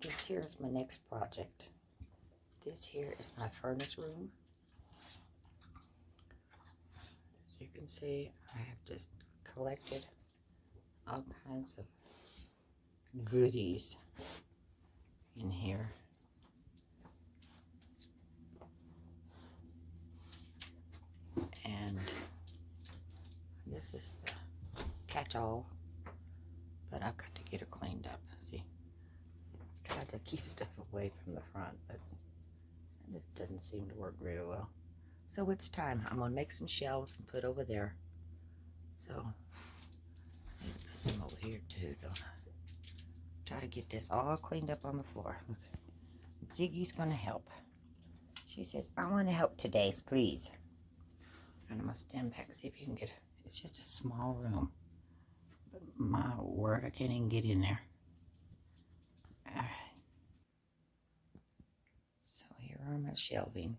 This here is my next project. This here is my furnace room. As you can see, I have just collected all kinds of goodies in here. And this is the catch-all, but I've got to get it cleaned up. See, I tried to keep stuff away from the front, but this doesn't seem to work very well. So it's time. I'm gonna make some shelves and put over there. So I need to put some over here too, don't I? Try to get this all cleaned up on the floor. Ziggy's gonna help. She says, I want to help today, please. And I'm gonna stand back and see if you can get it. It's just a small room. But my word, I can't even get in there. Alright. So here are my shelvings.